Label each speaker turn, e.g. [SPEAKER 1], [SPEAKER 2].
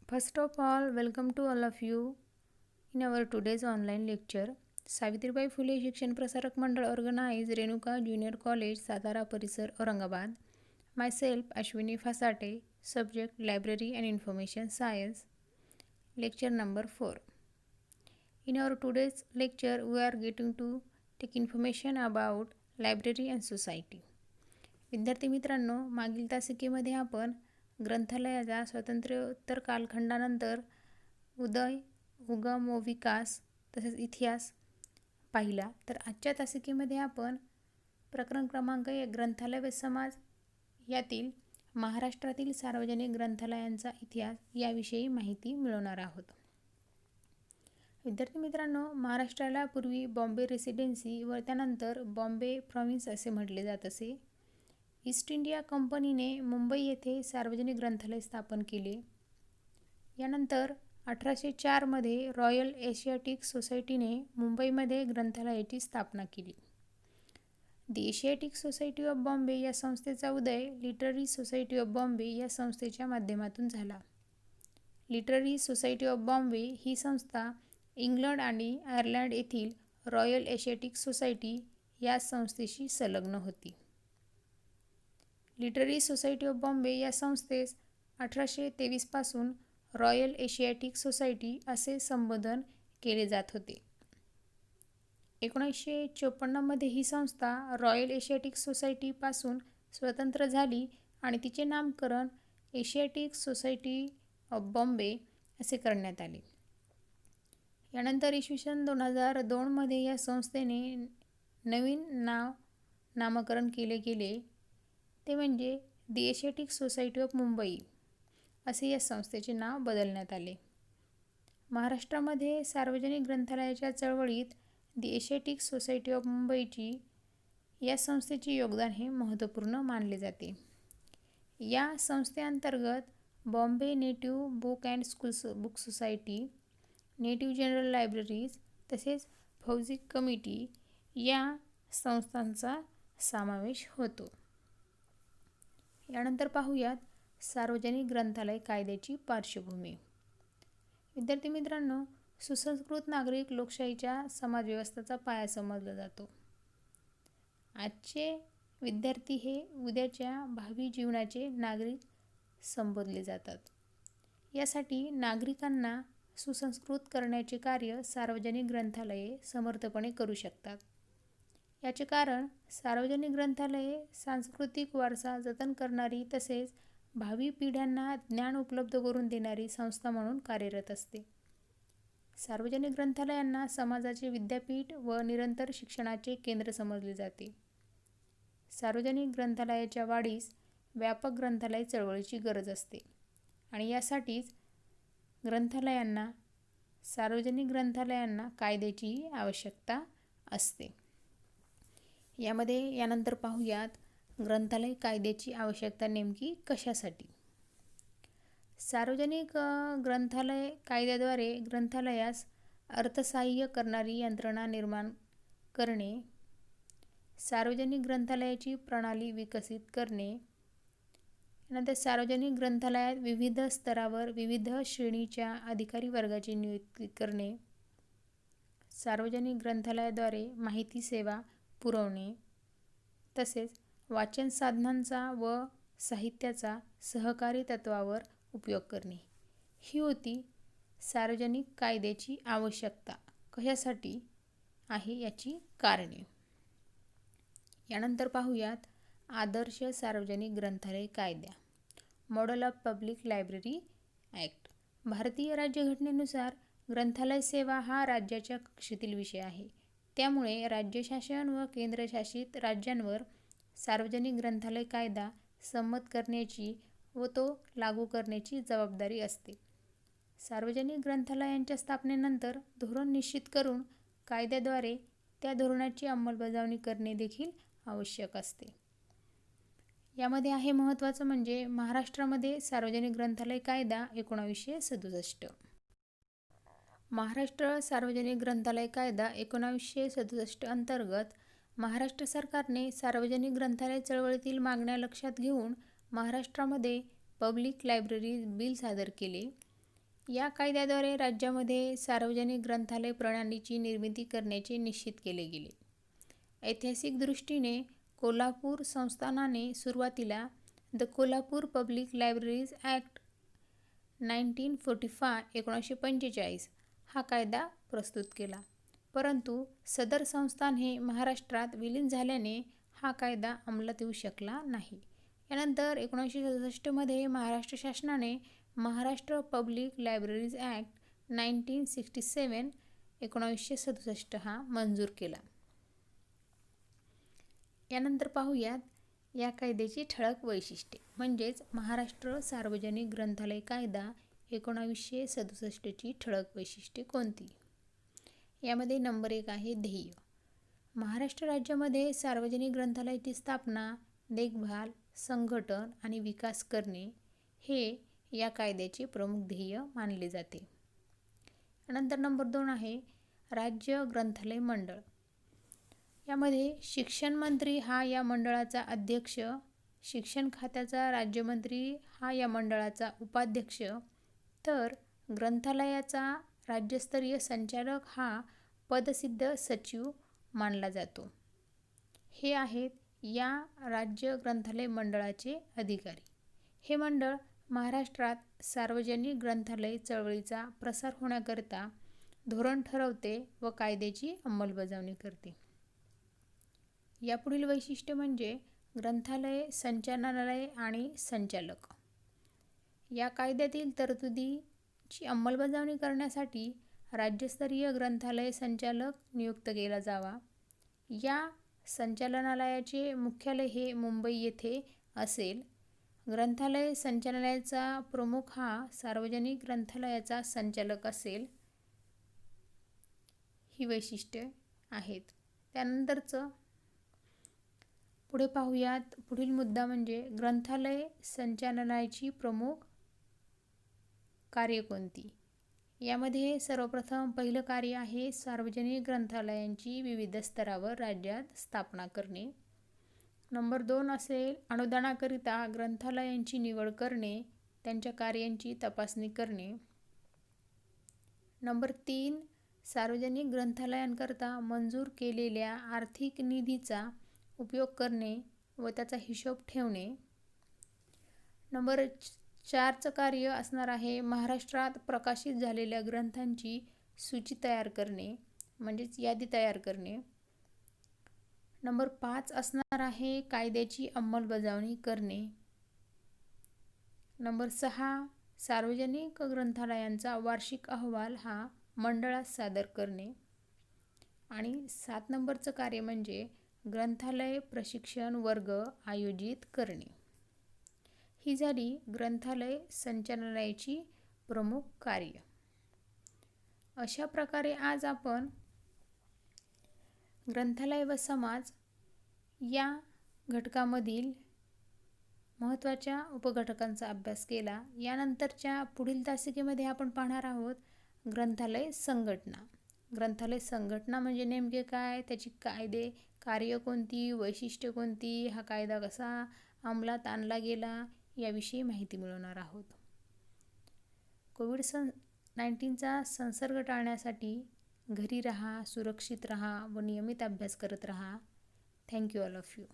[SPEAKER 1] First of all, welcome to all of you in our today's online lecture. Savitribai Phule Shikshan Prasarak Mandal organize Renuka junior college Satara परिसर Aurangabad. Myself Ashwini Fasate, subject Library and Information Science. Lecture number 4. In our today's lecture, we are getting to take information about library and society. विद्यार्थी मित्रांनो, मागील तासिकेमध्ये आपण ग्रंथालयाचा स्वातंत्र्योत्तर कालखंडानंतर उदय, उगम व विकास तसेच इतिहास पाहिला. तर आजच्या तासिकेमध्ये आपण प्रकरण क्रमांक 1 ग्रंथालय व समाज यातील महाराष्ट्रातील सार्वजनिक ग्रंथालयांचा इतिहास याविषयी माहिती मिळवणार आहोत. विद्यार्थी मित्रांनो, महाराष्ट्राला पूर्वी बॉम्बे रेसिडेन्सी व त्यानंतर बॉम्बे प्रॉव्हिन्स असे म्हटले जात असे. ईस्ट इंडिया कंपनीने मुंबई येथे सार्वजनिक ग्रंथालय स्थापन केले. यानंतर 1804 रॉयल एशियाटिक सोसायटीने मुंबईमध्ये ग्रंथालयाची स्थापना केली. The Asiatic society of Bombay या संस्थेचा उदय लिटररी सोसायटी ऑफ बॉम्बे या संस्थेच्या माध्यमातून झाला. लिटररी सोसायटी ऑफ बॉम्बे ही संस्था इंग्लंड आणि आयर्लंड येथील रॉयल एशियाटिक सोसायटी या संस्थेशी संलग्न होती. लिटररी सोसायटी ऑफ बॉम्बे या संस्थेस 1823 पासून रॉयल एशियाटिक सोसायटी असे संबोधन केले जात होते. 1954 ही संस्था रॉयल एशियाटिक सोसायटी पासून स्वतंत्र झाली आणि तिचे नामकरण एशियाटिक सोसायटी ऑफ बॉम्बे असे करण्यात आले. यानंतर इसवी सन 2002 या संस्थेने नवीन नामकरण केले गेले, ते म्हणजे the Asiatic society of Mumbai असे या संस्थेचे नाव बदलण्यात आले. महाराष्ट्रामध्ये सार्वजनिक ग्रंथालयाच्या चळवळीत द एशियाटिक सोसायटी ऑफ मुंबईची या संस्थेचे योगदान हे महत्त्वपूर्ण मानले जाते. या संस्थेअंतर्गत Bombay native book and book society, native general libraries तसेच फौजी कमिटी या संस्थांचा समावेश होतो. यानंतर पाहूयात सार्वजनिक ग्रंथालय कायद्याची पार्श्वभूमी. विद्यार्थी मित्रांनो, सुसंस्कृत नागरिक लोकशाहीच्या समाजव्यवस्थेचा पाया समजला जातो. आजचे विद्यार्थी हे उद्याच्या भावी जीवनाचे नागरिक संबोधले जातात. यासाठी नागरिकांना सुसंस्कृत करण्याचे कार्य सार्वजनिक ग्रंथालये समर्थपणे करू शकतात. याचे कारण सार्वजनिक ग्रंथालये सांस्कृतिक वारसा जतन करणारी तसेच भावी पिढ्यांना ज्ञान उपलब्ध करून देणारी संस्था म्हणून कार्यरत असते. सार्वजनिक ग्रंथालयांना समाजाचे विद्यापीठ व निरंतर शिक्षणाचे केंद्र समजले जाते. सार्वजनिक ग्रंथालयाच्या वाढीस व्यापक ग्रंथालय चळवळीची गरज असते आणि यासाठीच सार्वजनिक ग्रंथालयांना कायद्याची आवश्यकता असते. यानंतर पाहूयात ग्रंथालय कायद्याची आवश्यकता नेमकी कशासाठी. सार्वजनिक ग्रंथालय कायद्याद्वारे ग्रंथालयास अर्थसहाय्य करणारी यंत्रणा निर्माण करणे, सार्वजनिक ग्रंथालयाची प्रणाली विकसित करणे, नंतर सार्वजनिक ग्रंथालयात विविध स्तरावर विविध श्रेणीच्या अधिकारी वर्गाची नियुक्ती करणे, सार्वजनिक ग्रंथालयाद्वारे माहिती सेवा पुरवणे, तसेच वाचन साधनांचा व साहित्याचा सहकारी तत्त्वावर उपयोग करणे ही होती सार्वजनिक कायद्याची आवश्यकता. कशासाठी आहे याची कारणे. यानंतर पाहूयात आदर्श सार्वजनिक ग्रंथालय कायदा, model of public library act. भारतीय राज्यघटनेनुसार ग्रंथालय सेवा हा राज्याच्या कक्षेतील विषय आहे. त्यामुळे राज्य शासन व केंद्रशासित राज्यांवर सार्वजनिक ग्रंथालय कायदा संमत करण्याची व तो लागू करण्याची जबाबदारी असते. सार्वजनिक ग्रंथालयांच्या स्थापनेनंतर धोरण निश्चित करून कायद्याद्वारे त्या धोरणाची अंमलबजावणी करणे देखील आवश्यक असते. यामध्ये आहे महत्त्वाचं म्हणजे महाराष्ट्रामध्ये सार्वजनिक ग्रंथालय कायदा 1967. महाराष्ट्र सार्वजनिक ग्रंथालय कायदा 1967 अंतर्गत महाराष्ट्र सरकारने सार्वजनिक ग्रंथालय चळवळीतील मागण्या लक्षात घेऊन महाराष्ट्रामध्ये पब्लिक लायब्ररी बिल सादर केले. या कायद्याद्वारे राज्यामध्ये सार्वजनिक ग्रंथालय प्रणालीची निर्मिती करण्याचे निश्चित केले गेले. ऐतिहासिक दृष्टीने कोल्हापूर संस्थानाने सुरुवातीला the Kolhapur public libraries act 1945 हा कायदा प्रस्तुत केला. परंतु सदर संस्थान हे महाराष्ट्रात विलीन झाल्याने हा कायदा अंमलात येऊ शकला नाही. यानंतर 1967 मध्ये महाराष्ट्र शासनाने महाराष्ट्र पब्लिक लायब्ररीज ॲक्ट 1967 हा मंजूर केला. यानंतर पाहूयात या कायद्याची ठळक वैशिष्ट्ये, म्हणजेच महाराष्ट्र सार्वजनिक ग्रंथालय कायदा 1967 ची ठळक वैशिष्ट्ये कोणती. यामध्ये नंबर 1 आहे ध्येय. महाराष्ट्र राज्यामध्ये सार्वजनिक ग्रंथालयाची स्थापना, देखभाल, संघटन आणि विकास करणे हे या कायद्याचे प्रमुख ध्येय मानले जाते. नंतर नंबर 2 आहे राज्य ग्रंथालय मंडळ. यामध्ये शिक्षण मंत्री हा या मंडळाचा अध्यक्ष, शिक्षण खात्याचा राज्यमंत्री हा या मंडळाचा उपाध्यक्ष, तर ग्रंथालयाचा राज्यस्तरीय संचालक हा पदसिद्ध सचिव मानला जातो. हे आहेत या राज्य ग्रंथालय मंडळाचे अधिकारी. हे मंडळ महाराष्ट्रात सार्वजनिक ग्रंथालय चळवळीचा प्रसार होण्याकरिता धोरण ठरवते व कायद्याची अंमलबजावणी करते. यापुढील वैशिष्ट्य म्हणजे ग्रंथालय संचालनालय आणि संचालक. या कायद्यातील तरतुदीची अंमलबजावणी करण्यासाठी राज्यस्तरीय ग्रंथालय संचालक नियुक्त केला जावा. या संचालनालयाचे मुख्यालय हे मुंबई येथे असेल. ग्रंथालय संचालनालयाचा प्रमुख हा सार्वजनिक ग्रंथालयाचा संचालक असेल. ही वैशिष्ट्ये आहेत. त्यानंतरचं पुढे पाहूयात. पुढील मुद्दा म्हणजे ग्रंथालय संचालनालयाची प्रमुख कार्य कोणती. यामध्ये सर्वप्रथम पहिलं कार्य आहे सार्वजनिक ग्रंथालयांची विविध स्तरावर राज्यात स्थापना करणे. नंबर 2 असेल अनुदानाकरिता ग्रंथालयांची निवड करणे, त्यांच्या कार्यांची तपासणी करणे. नंबर 3 सार्वजनिक ग्रंथालयांकरता मंजूर केलेल्या आर्थिक निधीचा उपयोग करणे व त्याचा हिशोब ठेवणे. नंबर 4चं कार्य असणार आहे महाराष्ट्रात प्रकाशित झालेल्या ग्रंथांची सूची तयार करणे, म्हणजेच यादी तयार करणे. नंबर 5 असणार आहे कायद्याची अंमलबजावणी करणे. नंबर 6 सार्वजनिक ग्रंथालयांचा वार्षिक अहवाल हा मंडळात सादर करणे. आणि 7 नंबरचं कार्य म्हणजे ग्रंथालय प्रशिक्षण वर्ग आयोजित करणे. ही झाली ग्रंथालय संचालनालयाची प्रमुख कार्य. अशा प्रकारे आज आपण ग्रंथालय व समाज या घटकामधील महत्त्वाच्या उपघटकांचा अभ्यास केला. यानंतरच्या पुढील तासिकेमध्ये आपण पाहणार आहोत ग्रंथालय संघटना. ग्रंथालय संघटना म्हणजे नेमके काय, त्याची कायदे कार्य कोणती, वैशिष्ट्य कोणती, हा कायदा कसा अंमलात आणला गेला याविषयी माहिती मिळवणार आहोत. कोविड-19चा संसर्ग टाळण्यासाठी घरी राहा, सुरक्षित राहा व नियमित अभ्यास करत राहा. Thank you all of you.